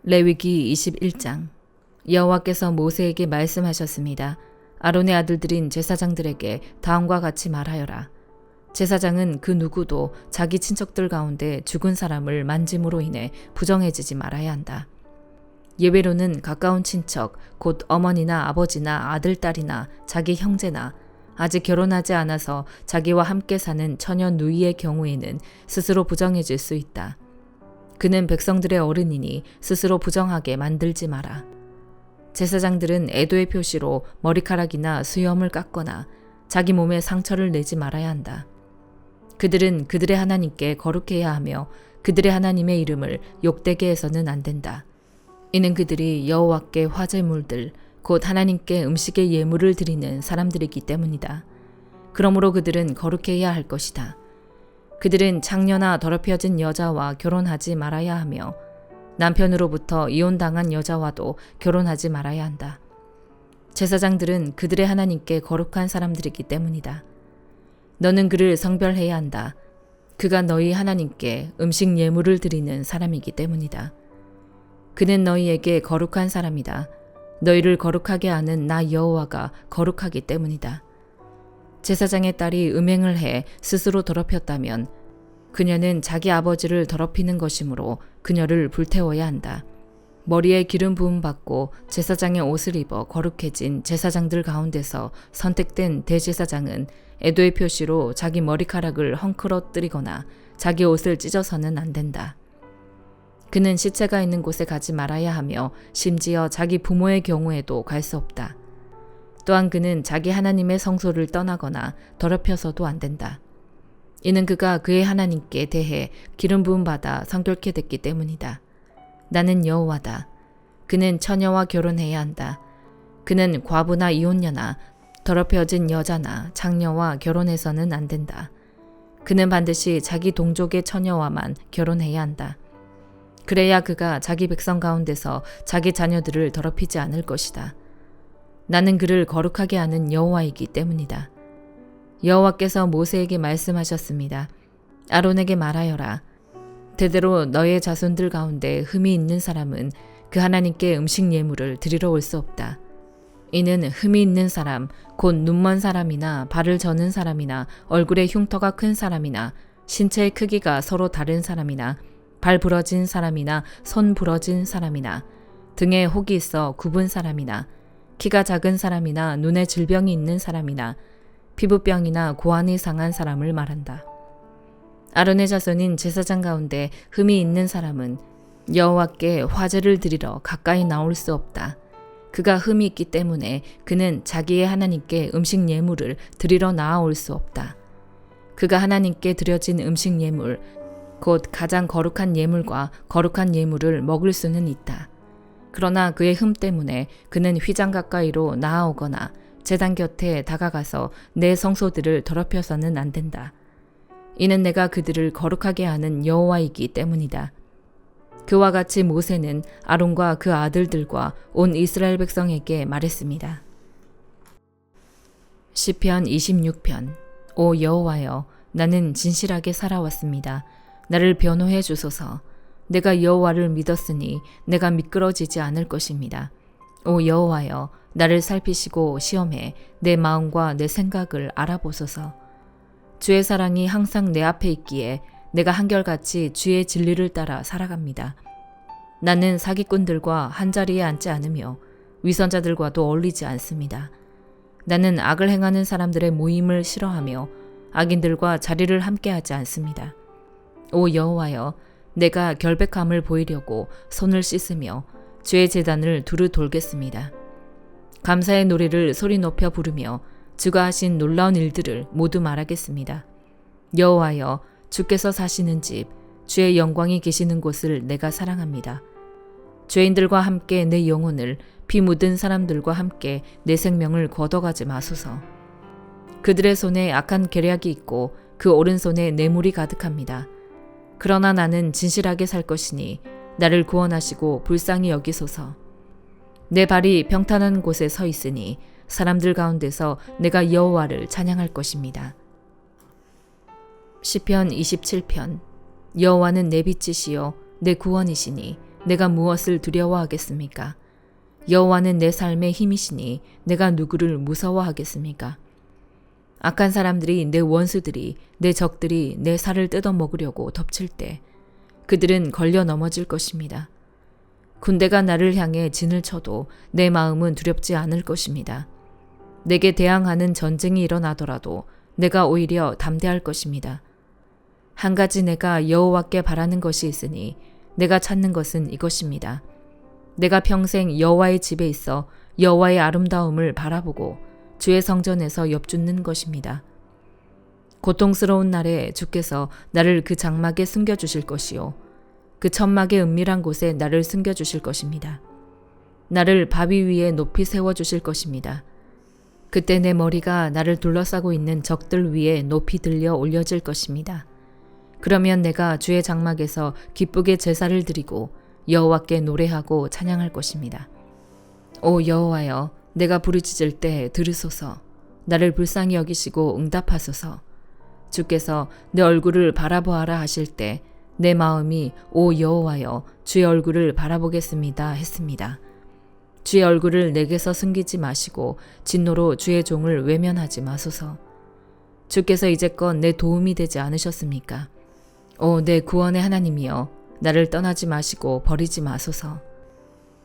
레위기 21장. 여호와께서 모세에게 말씀하셨습니다. 아론의 아들들인 제사장들에게 다음과 같이 말하여라. 제사장은 그 누구도 자기 친척들 가운데 죽은 사람을 만짐으로 인해 부정해지지 말아야 한다. 예외로는 가까운 친척, 곧 어머니나 아버지나 아들, 딸이나 자기 형제나 아직 결혼하지 않아서 자기와 함께 사는 처녀 누이의 경우에는 스스로 부정해질 수 있다. 그는 백성들의 어른이니 스스로 부정하게 만들지 마라. 제사장들은 애도의 표시로 머리카락이나 수염을 깎거나 자기 몸에 상처를 내지 말아야 한다. 그들은 그들의 하나님께 거룩해야 하며 그들의 하나님의 이름을 욕되게 해서는 안 된다. 이는 그들이 여호와께 화제물들, 곧 하나님께 음식의 예물을 드리는 사람들이기 때문이다. 그러므로 그들은 거룩해야 할 것이다. 그들은 창녀나 더럽혀진 여자와 결혼하지 말아야 하며 남편으로부터 이혼당한 여자와도 결혼하지 말아야 한다. 제사장들은 그들의 하나님께 거룩한 사람들이기 때문이다. 너는 그를 성별해야 한다. 그가 너희 하나님께 음식 예물을 드리는 사람이기 때문이다. 그는 너희에게 거룩한 사람이다. 너희를 거룩하게 하는 나 여호와가 거룩하기 때문이다. 제사장의 딸이 음행을 해 스스로 더럽혔다면 그녀는 자기 아버지를 더럽히는 것이므로 그녀를 불태워야 한다. 머리에 기름 부음 받고 제사장의 옷을 입어 거룩해진 제사장들 가운데서 선택된 대제사장은 애도의 표시로 자기 머리카락을 헝클어뜨리거나 자기 옷을 찢어서는 안 된다. 그는 시체가 있는 곳에 가지 말아야 하며 심지어 자기 부모의 경우에도 갈 수 없다. 또한 그는 자기 하나님의 성소를 떠나거나 더럽혀서도 안 된다. 이는 그가 그의 하나님께 대해 기름 부음 받아 성결케 됐기 때문이다. 나는 여호와다. 그는 처녀와 결혼해야 한다. 그는 과부나 이혼녀나 더럽혀진 여자나 창녀와 결혼해서는 안 된다. 그는 반드시 자기 동족의 처녀와만 결혼해야 한다. 그래야 그가 자기 백성 가운데서 자기 자녀들을 더럽히지 않을 것이다. 나는 그를 거룩하게 하는 여호와이기 때문이다. 여호와께서 모세에게 말씀하셨습니다. 아론에게 말하여라. 대대로 너의 자손들 가운데 흠이 있는 사람은 그 하나님께 음식 예물을 드리러 올 수 없다. 이는 흠이 있는 사람, 곧 눈먼 사람이나 발을 저는 사람이나 얼굴에 흉터가 큰 사람이나 신체의 크기가 서로 다른 사람이나 발 부러진 사람이나 손 부러진 사람이나 등에 혹이 있어 굽은 사람이나 키가 작은 사람이나 눈에 질병이 있는 사람이나 피부병이나 고환이 상한 사람을 말한다. 아론의 자손인 제사장 가운데 흠이 있는 사람은 여호와께 화제를 드리러 가까이 나올 수 없다. 그가 흠이 있기 때문에 그는 자기의 하나님께 음식 예물을 드리러 나아올 수 없다. 그가 하나님께 드려진 음식 예물, 곧 가장 거룩한 예물과 거룩한 예물을 먹을 수는 있다. 그러나 그의 흠 때문에 그는 휘장 가까이로 나아오거나 제단 곁에 다가가서 내 성소들을 더럽혀서는 안 된다. 이는 내가 그들을 거룩하게 하는 여호와이기 때문이다. 그와 같이 모세는 아론과 그 아들들과 온 이스라엘 백성에게 말했습니다. 시편 26편. 오 여호와여, 나는 진실하게 살아왔습니다. 나를 변호해 주소서. 내가 여호와를 믿었으니 내가 미끄러지지 않을 것입니다. 오 여호와여, 나를 살피시고 시험해 내 마음과 내 생각을 알아보소서. 주의 사랑이 항상 내 앞에 있기에 내가 한결같이 주의 진리를 따라 살아갑니다. 나는 사기꾼들과 한자리에 앉지 않으며 위선자들과도 어울리지 않습니다. 나는 악을 행하는 사람들의 모임을 싫어하며 악인들과 자리를 함께하지 않습니다. 오 여호와여, 내가 결백함을 보이려고 손을 씻으며 주의 제단을 두루 돌겠습니다. 감사의 노래를 소리 높여 부르며 주가 하신 놀라운 일들을 모두 말하겠습니다. 여호와여, 주께서 사시는 집, 주의 영광이 계시는 곳을 내가 사랑합니다. 죄인들과 함께 내 영혼을, 피 묻은 사람들과 함께 내 생명을 걷어가지 마소서. 그들의 손에 악한 계략이 있고 그 오른손에 뇌물이 가득합니다. 그러나 나는 진실하게 살 것이니 나를 구원하시고 불쌍히 여기소서. 내 발이 평탄한 곳에 서 있으니 사람들 가운데서 내가 여호와를 찬양할 것입니다. 시편 27편. 여호와는 내 빛이시요 내 구원이시니 내가 무엇을 두려워하겠습니까? 여호와는 내 삶의 힘이시니 내가 누구를 무서워하겠습니까? 악한 사람들이, 내 원수들이, 내 적들이 내 살을 뜯어먹으려고 덮칠 때 그들은 걸려 넘어질 것입니다. 군대가 나를 향해 진을 쳐도 내 마음은 두렵지 않을 것입니다. 내게 대항하는 전쟁이 일어나더라도 내가 오히려 담대할 것입니다. 한 가지 내가 여호와께 바라는 것이 있으니 내가 찾는 것은 이것입니다. 내가 평생 여호와의 집에 있어 여호와의 아름다움을 바라보고 주의 성전에서 엽죽는 것입니다. 고통스러운 날에 주께서 나를 그 장막에 숨겨주실 것이요 그 천막의 은밀한 곳에 나를 숨겨주실 것입니다. 나를 바위 위에 높이 세워주실 것입니다. 그때 내 머리가 나를 둘러싸고 있는 적들 위에 높이 들려 올려질 것입니다. 그러면 내가 주의 장막에서 기쁘게 제사를 드리고 여호와께 노래하고 찬양할 것입니다. 오 여호와여, 내가 부르짖을 때 들으소서. 나를 불쌍히 여기시고 응답하소서. 주께서 내 얼굴을 바라보아라 하실 때 내 마음이 오 여호와여 주의 얼굴을 바라보겠습니다 했습니다. 주의 얼굴을 내게서 숨기지 마시고 진노로 주의 종을 외면하지 마소서. 주께서 이제껏 내 도움이 되지 않으셨습니까? 오 내 구원의 하나님이여, 나를 떠나지 마시고 버리지 마소서.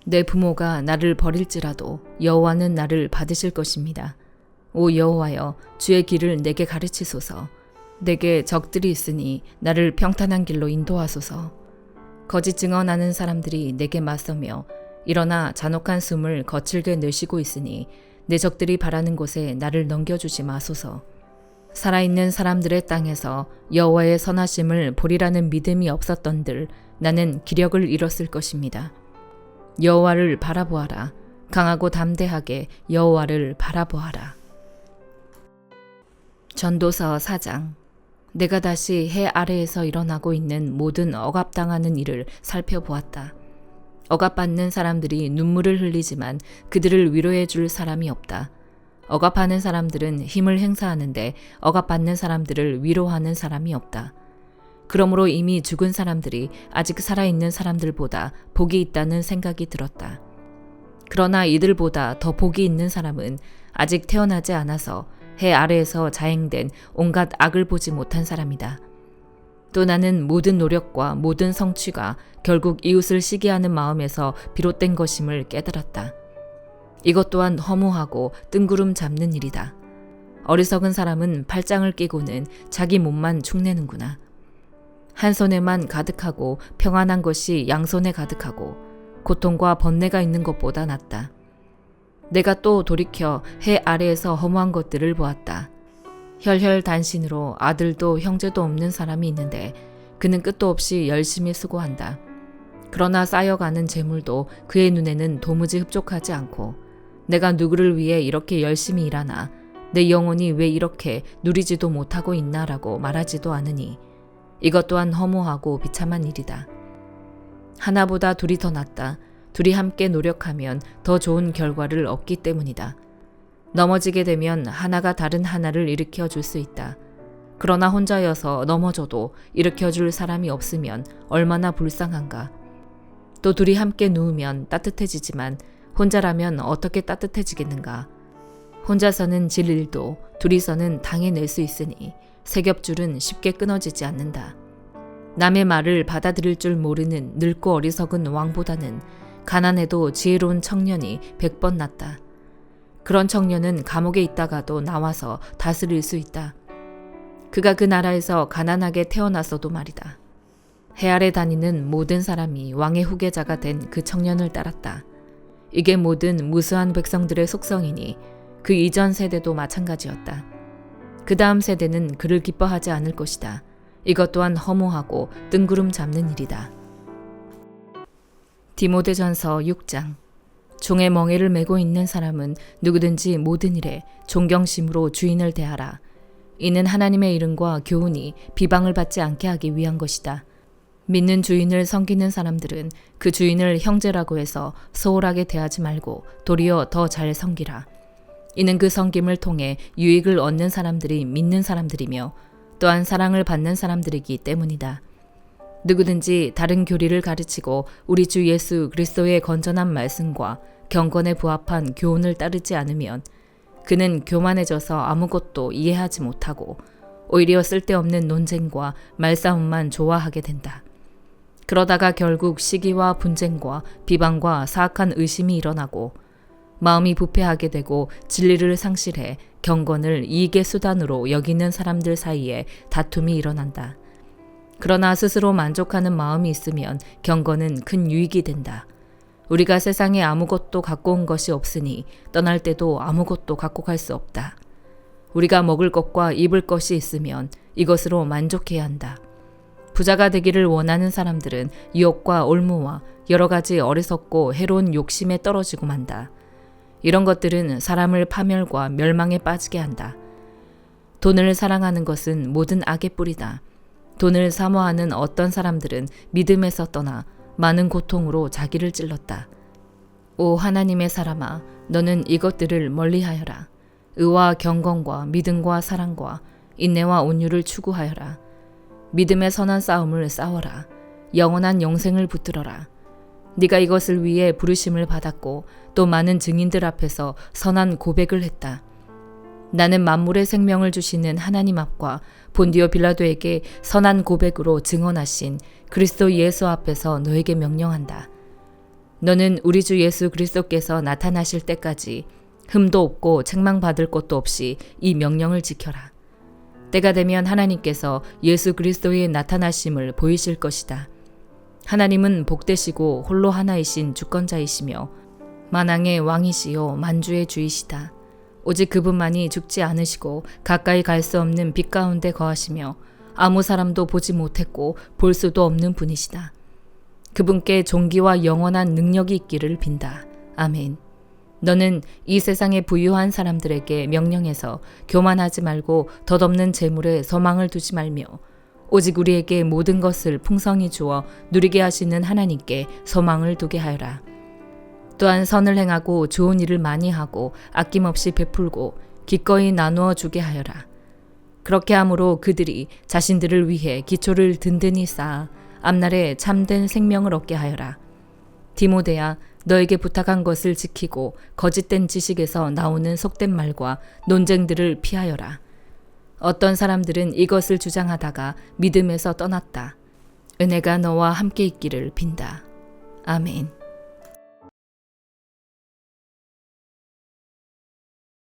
내 부모가 나를 버릴지라도 여호와는 나를 받으실 것입니다. 오 여호와여, 주의 길을 내게 가르치소서. 내게 적들이 있으니 나를 평탄한 길로 인도하소서. 거짓 증언하는 사람들이 내게 맞서며 일어나 잔혹한 숨을 거칠게 내쉬고 있으니 내 적들이 바라는 곳에 나를 넘겨주지 마소서. 살아있는 사람들의 땅에서 여호와의 선하심을 보리라는 믿음이 없었던들 나는 기력을 잃었을 것입니다. 여호와를 바라보아라. 강하고 담대하게 여호와를 바라보아라. 전도서 4장. 내가 다시 해 아래에서 일어나고 있는 모든 억압당하는 일을 살펴보았다. 억압받는 사람들이 눈물을 흘리지만 그들을 위로해 줄 사람이 없다. 억압하는 사람들은 힘을 행사하는데 억압받는 사람들을 위로하는 사람이 없다. 그러므로 이미 죽은 사람들이 아직 살아있는 사람들보다 복이 있다는 생각이 들었다. 그러나 이들보다 더 복이 있는 사람은 아직 태어나지 않아서 해 아래에서 자행된 온갖 악을 보지 못한 사람이다. 또 나는 모든 노력과 모든 성취가 결국 이웃을 시기하는 마음에서 비롯된 것임을 깨달았다. 이것 또한 허무하고 뜬구름 잡는 일이다. 어리석은 사람은 팔짱을 끼고는 자기 몸만 축내는구나. 한 손에만 가득하고 평안한 것이 양손에 가득하고 고통과 번뇌가 있는 것보다 낫다. 내가 또 돌이켜 해 아래에서 허무한 것들을 보았다. 혈혈단신으로 아들도 형제도 없는 사람이 있는데 그는 끝도 없이 열심히 수고한다. 그러나 쌓여가는 재물도 그의 눈에는 도무지 흡족하지 않고 내가 누구를 위해 이렇게 열심히 일하나 내 영혼이 왜 이렇게 누리지도 못하고 있나라고 말하지도 않으니 이것 또한 허무하고 비참한 일이다. 하나보다 둘이 더 낫다. 둘이 함께 노력하면 더 좋은 결과를 얻기 때문이다. 넘어지게 되면 하나가 다른 하나를 일으켜 줄 수 있다. 그러나 혼자여서 넘어져도 일으켜 줄 사람이 없으면 얼마나 불쌍한가. 또 둘이 함께 누우면 따뜻해지지만 혼자라면 어떻게 따뜻해지겠는가. 혼자서는 질 일도 둘이서는 당해낼 수 있으니 세겹줄은 쉽게 끊어지지 않는다. 남의 말을 받아들일 줄 모르는 늙고 어리석은 왕보다는 가난해도 지혜로운 청년이 100번 낫다. 그런 청년은 감옥에 있다가도 나와서 다스릴 수 있다. 그가 그 나라에서 가난하게 태어났어도 말이다. 해 아래 다니는 모든 사람이 왕의 후계자가 된 그 청년을 따랐다. 이게 모든 무수한 백성들의 속성이니 그 이전 세대도 마찬가지였다. 그 다음 세대는 그를 기뻐하지 않을 것이다. 이것 또한 허무하고 뜬구름 잡는 일이다. 디모데전서 6장. 종의 멍에를 메고 있는 사람은 누구든지 모든 일에 존경심으로 주인을 대하라. 이는 하나님의 이름과 교훈이 비방을 받지 않게 하기 위한 것이다. 믿는 주인을 섬기는 사람들은 그 주인을 형제라고 해서 소홀하게 대하지 말고 도리어 더 잘 섬기라. 이는 그 섬김을 통해 유익을 얻는 사람들이 믿는 사람들이며 또한 사랑을 받는 사람들이기 때문이다. 누구든지 다른 교리를 가르치고 우리 주 예수 그리스도의 건전한 말씀과 경건에 부합한 교훈을 따르지 않으면 그는 교만해져서 아무것도 이해하지 못하고 오히려 쓸데없는 논쟁과 말싸움만 좋아하게 된다. 그러다가 결국 시기와 분쟁과 비방과 사악한 의심이 일어나고 마음이 부패하게 되고 진리를 상실해 경건을 이익의 수단으로 여기는 사람들 사이에 다툼이 일어난다. 그러나 스스로 만족하는 마음이 있으면 경건은 큰 유익이 된다. 우리가 세상에 아무것도 갖고 온 것이 없으니 떠날 때도 아무것도 갖고 갈 수 없다. 우리가 먹을 것과 입을 것이 있으면 이것으로 만족해야 한다. 부자가 되기를 원하는 사람들은 유혹과 올무와 여러 가지 어리석고 해로운 욕심에 떨어지고 만다. 이런 것들은 사람을 파멸과 멸망에 빠지게 한다. 돈을 사랑하는 것은 모든 악의 뿌리다. 돈을 사모하는 어떤 사람들은 믿음에서 떠나 많은 고통으로 자기를 찔렀다. 오 하나님의 사람아, 너는 이것들을 멀리하여라. 의와 경건과 믿음과 사랑과 인내와 온유를 추구하여라. 믿음의 선한 싸움을 싸워라. 영원한 영생을 붙들어라. 네가 이것을 위해 부르심을 받았고 또 많은 증인들 앞에서 선한 고백을 했다. 나는 만물의 생명을 주시는 하나님 앞과 본디오 빌라도에게 선한 고백으로 증언하신 그리스도 예수 앞에서 너에게 명령한다. 너는 우리 주 예수 그리스도께서 나타나실 때까지 흠도 없고 책망받을 것도 없이 이 명령을 지켜라. 때가 되면 하나님께서 예수 그리스도의 나타나심을 보이실 것이다. 하나님은 복되시고 홀로 하나이신 주권자이시며 만왕의 왕이시요 만주의 주이시다. 오직 그분만이 죽지 않으시고 가까이 갈 수 없는 빛 가운데 거하시며 아무 사람도 보지 못했고 볼 수도 없는 분이시다. 그분께 존귀와 영원한 능력이 있기를 빈다. 아멘. 너는 이 세상의 부유한 사람들에게 명령해서 교만하지 말고 덧없는 재물에 소망을 두지 말며 오직 우리에게 모든 것을 풍성히 주어 누리게 하시는 하나님께 소망을 두게 하여라. 또한 선을 행하고 좋은 일을 많이 하고 아낌없이 베풀고 기꺼이 나누어 주게 하여라. 그렇게 함으로 그들이 자신들을 위해 기초를 든든히 쌓아 앞날에 참된 생명을 얻게 하여라. 디모데야, 너에게 부탁한 것을 지키고 거짓된 지식에서 나오는 속된 말과 논쟁들을 피하여라. 어떤 사람들은 이것을 주장하다가 믿음에서 떠났다. 은혜가 너와 함께 있기를 빈다. 아멘.